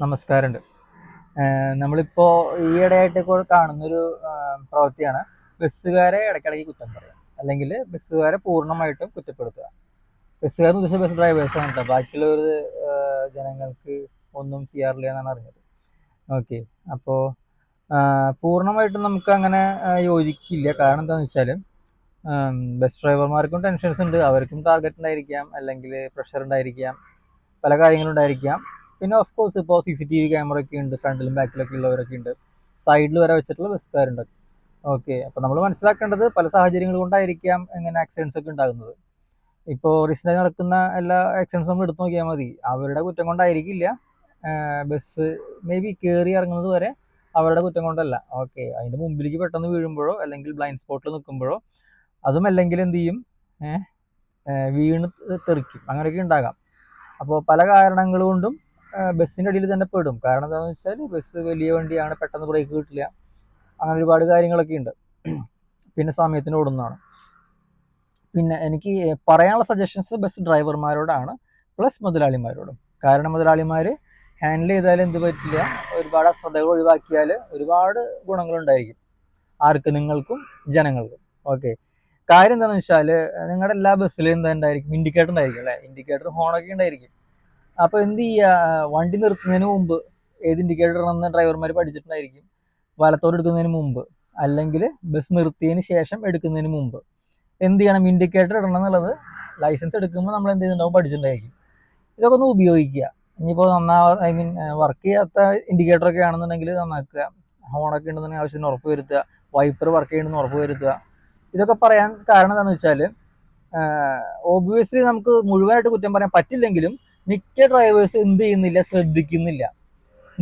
നമസ്കാരമുണ്ട്. നമ്മളിപ്പോൾ ഈയിടെയായിട്ട് കാണുന്നൊരു പ്രവൃത്തിയാണ് ബസ്സുകാരെ ഇടയ്ക്കിടയ്ക്ക് കുറ്റം പറയുക, അല്ലെങ്കിൽ ബസ്സുകാരെ പൂർണ്ണമായിട്ടും കുറ്റപ്പെടുത്തുക. ബസ്സുകാരെന്ന് ഉദ്ദേശിച്ച ബസ് ഡ്രൈവേഴ്സാണ് കേട്ടോ, ബാക്കിയുള്ളവർ ജനങ്ങൾക്ക് ഒന്നും ചെയ്യാറില്ല എന്നാണ് അറിഞ്ഞത്. ഓക്കെ, അപ്പോൾ പൂർണ്ണമായിട്ടും നമുക്ക് അങ്ങനെ യോജിക്കില്ല. കാരണം എന്താണെന്ന് വെച്ചാൽ ബസ് ഡ്രൈവർമാർക്കും ടെൻഷൻസ് ഉണ്ട്, അവർക്കും ടാർഗറ്റ് ഉണ്ടായിരിക്കാം, അല്ലെങ്കിൽ പ്രഷർ ഉണ്ടായിരിക്കാം, പല കാര്യങ്ങളുണ്ടായിരിക്കാം. പിന്നെ ഓഫ് കോഴ്സ് ഇപ്പോൾ CCTV ക്യാമറ ഒക്കെ ഉണ്ട്, ഫ്രണ്ടിലും ബാക്കിലൊക്കെ ഉള്ളവരൊക്കെ ഉണ്ട്, സൈഡിൽ വരെ വെച്ചിട്ടുള്ള ബസ്സുകാരുണ്ട്. ഓക്കെ, അപ്പോൾ നമ്മൾ മനസ്സിലാക്കേണ്ടത് പല സാഹചര്യങ്ങൾ കൊണ്ടായിരിക്കാം ഇങ്ങനെ ആക്സിഡൻസ് ഒക്കെ ഉണ്ടാകുന്നത്. ഇപ്പോൾ റീസെൻ്റായി നടക്കുന്ന എല്ലാ ആക്സിഡൻസും നമ്മൾ എടുത്തു നോക്കിയാൽ മതി, അവരുടെ കുറ്റം കൊണ്ടായിരിക്കില്ല. ബസ് മേ ബി കയറി ഇറങ്ങുന്നത് വരെ അവരുടെ കുറ്റം കൊണ്ടല്ല. ഓക്കെ, അതിൻ്റെ മുമ്പിലേക്ക് പെട്ടെന്ന് വീഴുമ്പോഴോ അല്ലെങ്കിൽ ബ്ലൈൻഡ് സ്പോട്ടിൽ നിൽക്കുമ്പോഴോ, അതും അല്ലെങ്കിൽ എന്ത് ചെയ്യും, വീണ് തെറിക്കും, അങ്ങനെയൊക്കെ ഉണ്ടാകാം. അപ്പോൾ പല കാരണങ്ങൾ കൊണ്ടും ബസ്സിൻ്റെ അടിയിൽ തന്നെ പെടും. കാരണം എന്താണെന്ന് വെച്ചാൽ ബസ് വലിയ വണ്ടിയാണ്, പെട്ടെന്ന് ബ്രേക്ക് കിട്ടില്ല, അങ്ങനെ ഒരുപാട് കാര്യങ്ങളൊക്കെ ഉണ്ട്. പിന്നെ സമയത്തിന് ഓടുന്നതാണ്. പിന്നെ എനിക്ക് പറയാനുള്ള സജഷൻസ് ബസ് ഡ്രൈവർമാരോടാണ്, പ്ലസ് മുതലാളിമാരോടും. കാരണം മുതലാളിമാർ ഹാൻഡിൽ ചെയ്താൽ എന്ത് പറ്റില്ല, ഒരുപാട് അശ്രദ്ധകൾ ഒഴിവാക്കിയാൽ ഒരുപാട് ഗുണങ്ങളുണ്ടായിരിക്കും, ആർക്ക്, നിങ്ങൾക്കും ജനങ്ങൾക്കും. ഓക്കെ, കാര്യം എന്താണെന്ന് വെച്ചാൽ നിങ്ങളുടെ എല്ലാ ബസ്സിലും എന്താ ഉണ്ടായിരിക്കും, ഇൻഡിക്കേറ്റർ ഉണ്ടായിരിക്കും അല്ലേ, ഇൻഡിക്കേറ്റർ ഹോണൊക്കെ ഉണ്ടായിരിക്കും. അപ്പോൾ എന്ത് ചെയ്യുക, വണ്ടി നിർത്തുന്നതിന് മുമ്പ് ഏത് ഇൻഡിക്കേറ്റർ ഇടണമെന്ന് ഡ്രൈവർമാർ പഠിച്ചിട്ടുണ്ടായിരിക്കും. വലത്തോട് എടുക്കുന്നതിന് മുമ്പ് അല്ലെങ്കിൽ ബസ് നിർത്തിയതിന് ശേഷം എടുക്കുന്നതിന് മുമ്പ് എന്ത് ചെയ്യണം, ഇൻഡിക്കേറ്റർ ഇടണം എന്നുള്ളത് ലൈസൻസ് എടുക്കുമ്പോൾ നമ്മൾ എന്ത് ചെയ്യുന്നുണ്ടാവും, പഠിച്ചിട്ടുണ്ടായിരിക്കും. ഇതൊക്കെ ഒന്ന് ഉപയോഗിക്കുക. ഇനിയിപ്പോൾ വർക്ക് ചെയ്യാത്ത ഇൻഡിക്കേറ്ററൊക്കെ ആണെന്നുണ്ടെങ്കിൽ നന്നാക്കുക, ഹോണൊക്കെ ഉണ്ടെന്നുണ്ടെങ്കിൽ ആവശ്യത്തിന് ഉറപ്പ് വരുത്തുക, വൈപ്പർ വർക്ക് ചെയ്യണമെന്ന് ഉറപ്പ് വരുത്തുക. ഇതൊക്കെ പറയാൻ കാരണം എന്താണെന്ന് വെച്ചാൽ ഓബ്വിയസ്ലി നമുക്ക് മുഴുവനായിട്ട് കുറ്റം പറയാൻ പറ്റില്ലെങ്കിലും മിക്ക ഡ്രൈവേഴ്സ് എന്ത് ചെയ്യുന്നില്ല, ശ്രദ്ധിക്കുന്നില്ല.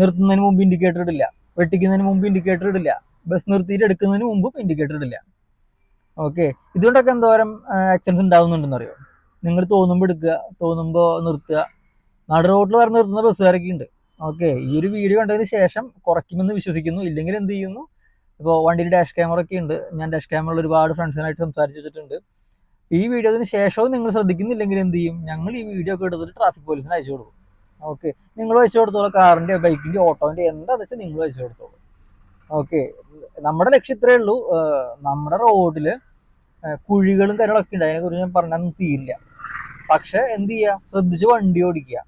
നിർത്തുന്നതിന് മുമ്പ് ഇൻഡിക്കേറ്റർ ഇടില്ല, വെട്ടിക്കുന്നതിന് മുമ്പ് ഇൻഡിക്കേറ്റർ ഇടില്ല, ബസ് നിർത്തിയിട്ട് എടുക്കുന്നതിന് മുമ്പും ഇൻഡിക്കേറ്റർ ഇടില്ല. ഓക്കെ, ഇതുകൊണ്ടൊക്കെ എന്തോരം ആക്സിഡൻസ് ഉണ്ടാകുന്നുണ്ടെന്ന് അറിയോ. നിങ്ങൾ തോന്നുമ്പോൾ എടുക്കുക, തോന്നുമ്പോൾ നിർത്തുക. നട റോഡിൽ വരെ നിർത്തുന്ന ബസ്സുകാരൊക്കെ ഉണ്ട്. ഓക്കെ, ഈ ഒരു വീഡിയോ കണ്ടതിന് ശേഷം കുറയ്ക്കുമെന്ന് വിശ്വസിക്കുന്നു. ഇല്ലെങ്കിൽ എന്ത് ചെയ്യുന്നു, ഇപ്പോൾ വണ്ടിയിൽ ഡാഷ് ക്യാമറ ഒക്കെ ഉണ്ട്, ഞാൻ ഡാഷ് ക്യാമറയിൽ ഒരുപാട് ഫ്രണ്ട്സിനായിട്ട് സംസാരിച്ച് വെച്ചിട്ടുണ്ട്. ഈ വീഡിയോത്തിന് ശേഷവും നിങ്ങൾ ശ്രദ്ധിക്കുന്നില്ലെങ്കിൽ എന്ത് ചെയ്യും, ഞങ്ങൾ ഈ വീഡിയോ ഒക്കെ എടുത്തിട്ട് ട്രാഫിക് പോലീസിന് അയച്ചു കൊടുക്കും. ഓക്കെ, നിങ്ങൾ അയച്ചു കൊടുത്തോളൂ, കാറിൻ്റെ ബൈക്കിൻ്റെ ഓട്ടോൻ്റെ എന്താ വെച്ചാൽ നിങ്ങൾ അയച്ചു കൊടുത്തോളൂ. ഓക്കെ, നമ്മുടെ ലക്ഷ്യം ഇത്രയേ ഉള്ളൂ. നമ്മുടെ റോഡിൽ കുഴികളും കാര്യങ്ങളൊക്കെ ഉണ്ട്, അതിനെക്കുറിച്ച് ഞാൻ പറഞ്ഞാൽ തീരില്ല. പക്ഷെ എന്ത് ചെയ്യുക, ശ്രദ്ധിച്ച് വണ്ടി ഓടിക്കുക.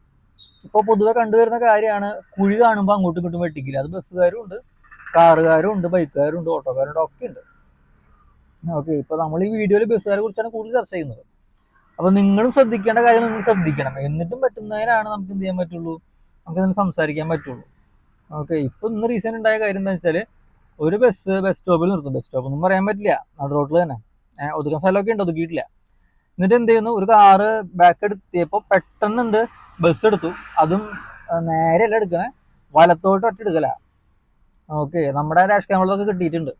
ഇപ്പോൾ പൊതുവെ കണ്ടുവരുന്ന കാര്യമാണ്, കുഴി കാണുമ്പോൾ അങ്ങോട്ടും ഇങ്ങോട്ടും വെട്ടിക്കില്ല. അത് ബസ്സുകാരും ഉണ്ട്, കാറുകാരും ഉണ്ട്, ബൈക്കുകാരും ഉണ്ട്, ഓട്ടോക്കാരും ഒക്കെ ഉണ്ട്. ഓക്കെ, ഇപ്പോൾ നമ്മൾ ഈ വീഡിയോയിൽ ബസ്സുകാരെ കുറിച്ചാണ് കൂടുതൽ ചർച്ച ചെയ്യുന്നത്. അപ്പോൾ നിങ്ങളും ശ്രദ്ധിക്കേണ്ട കാര്യങ്ങൾ നിങ്ങൾ ശ്രദ്ധിക്കണം. എന്നിട്ടും പറ്റുന്നതിനാണ് നമുക്ക് എന്ത് ചെയ്യാൻ പറ്റുള്ളൂ, നമുക്ക് ഇതിന് സംസാരിക്കാൻ പറ്റുള്ളൂ. ഓക്കെ, ഇപ്പം ഇന്ന് റീസെൻ്റ് ഉണ്ടായ കാര്യം എന്താ വെച്ചാൽ, ഒരു ബസ് സ്റ്റോപ്പിൽ നിർത്തും. ബസ് സ്റ്റോപ്പ് ഒന്നും പറയാൻ പറ്റില്ല, നട റോഡിൽ തന്നെ. ഒതുക്കാൻ സ്ഥലമൊക്കെ ഉണ്ട്, ഒതുക്കിയിട്ടില്ല. എന്നിട്ട് എന്ത് ചെയ്യുന്നു, ഒരു കാറ് ബാക്ക് എടുത്തിയപ്പോൾ പെട്ടെന്നുണ്ട് ബസ് എടുത്തു. അതും നേരെയല്ല എടുക്കണേ, വലത്തോട്ട് ഒറ്റ എടുക്കല. ഓക്കെ, നമ്മുടെ ഡാഷ് ക്യാമറകളൊക്കെ കിട്ടിയിട്ടുണ്ട്.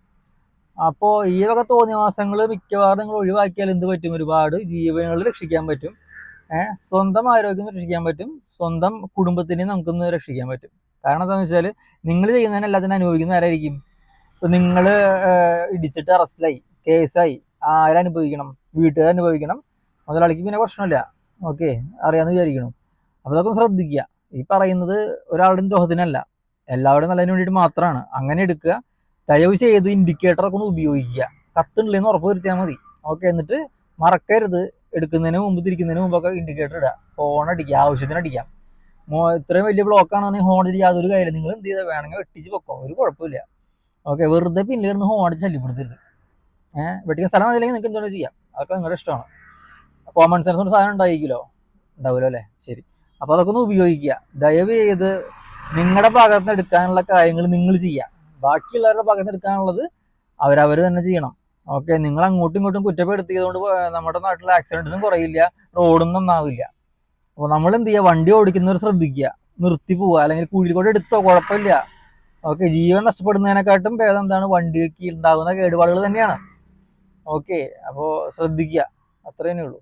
അപ്പോൾ ഈ വക തോന്നിവാസങ്ങൾ മിക്കവാറും നിങ്ങൾ ഒഴിവാക്കിയാൽ എന്ത് പറ്റും, ഒരുപാട് ജീവനുകൾ രക്ഷിക്കാൻ പറ്റും. സ്വന്തം ആരോഗ്യം രക്ഷിക്കാൻ പറ്റും, സ്വന്തം കുടുംബത്തിനെയും നമുക്കൊന്ന് രക്ഷിക്കാൻ പറ്റും. കാരണം എന്താണെന്ന് വെച്ചാൽ നിങ്ങൾ ചെയ്യുന്നതിനെല്ലാത്തിനും അനുഭവിക്കുന്ന ആരായിരിക്കും. ഇപ്പം നിങ്ങൾ ഇടിച്ചിട്ട് അറസ്റ്റിലായി, കേസായി, ആരനുഭവിക്കണം, വീട്ടുകാർ അനുഭവിക്കണം, മുതലാളിക്ക് പിന്നെ പ്രശ്നമില്ല. ഓക്കെ, അറിയാമെന്ന് വിചാരിക്കണം. അപ്പോൾ അതൊക്കെ ശ്രദ്ധിക്കുക. ഈ പറയുന്നത് ഒരാളുടെ ദ്രോഹത്തിനല്ല, എല്ലാവരുടെയും നല്ലതിന് വേണ്ടിയിട്ട് മാത്രമാണ്. അങ്ങനെ എടുക്കുക. ദയവ് ചെയ്ത് ഇൻഡിക്കേറ്ററൊക്കെ ഒന്ന് ഉപയോഗിക്കുക, കത്തുണ്ടില്ലെന്ന് ഉറപ്പ് വരുത്തിയാൽ മതി. ഓക്കെ, എന്നിട്ട് മറക്കരുത്, എടുക്കുന്നതിന് മുമ്പ് തിരിക്കുന്നതിന് മുമ്പൊക്കെ ഇൻഡിക്കേറ്റർ ഇടുക, ഹോൺ അടിക്കുക, ആവശ്യത്തിന് അടിക്കാം. ഇത്രയും വലിയ ബ്ലോക്കാണെന്നുണ്ടെങ്കിൽ ഹോൺ അടിച്ച് യാതൊരു കാര്യമില്ല, നിങ്ങൾ എന്ത് ചെയ്താൽ വേണമെങ്കിൽ വെട്ടിച്ച് പൊക്കോ, ഒരു കുഴപ്പമില്ല. ഓക്കെ, വെറുതെ പിന്നിലിരുന്ന് ഹോൺ അടിച്ച് ശല്യപ്പെടുത്തരുത്. വെട്ടിക്കുന്ന സ്ഥലം അതില്ലെങ്കിൽ നിങ്ങൾക്ക് എന്തുകൊണ്ട് ചെയ്യാം, അതൊക്കെ നിങ്ങളുടെ ഇഷ്ടമാണ്. കോമൺ സെൻസ് കൊണ്ട് സാധനം ഉണ്ടായിരിക്കുമല്ലോ, ഉണ്ടാവുമല്ലോ അല്ലേ, ശരി. അപ്പോൾ അതൊക്കെ ഒന്ന് ഉപയോഗിക്കുക. ദയവ് ചെയ്ത് നിങ്ങളുടെ ഭാഗത്ത് നിന്ന് എടുക്കാനുള്ള കാര്യങ്ങൾ നിങ്ങൾ ചെയ്യുക, ബാക്കിയുള്ളവരുടെ ഭാഗത്ത് നിന്ന് എടുക്കാനുള്ളത് അവരവർ തന്നെ ചെയ്യണം. ഓക്കെ, നിങ്ങൾ അങ്ങോട്ടും ഇങ്ങോട്ടും കുറ്റപ്പെടുത്തിയതുകൊണ്ട് നമ്മുടെ നാട്ടിലെ ആക്സിഡൻറ്റൊന്നും കുറയില്ല, റോഡും നന്നാവില്ല. അപ്പോൾ നമ്മൾ എന്ത് ചെയ്യുക, വണ്ടി ഓടിക്കുന്നവർ ശ്രദ്ധിക്കുക, നിർത്തി പോവുക, അല്ലെങ്കിൽ കുഴിയിൽ കൂടെ എടുത്തോ, കുഴപ്പമില്ല. ഓക്കെ, ജീവൻ നഷ്ടപ്പെടുന്നതിനെക്കാട്ടും ഭേദം എന്താണ്, വണ്ടിക്ക് ഉണ്ടാകുന്ന കേടുപാടുകൾ തന്നെയാണ്. ഓക്കെ, അപ്പോൾ ശ്രദ്ധിക്കുക, അത്രയേ ഉള്ളൂ.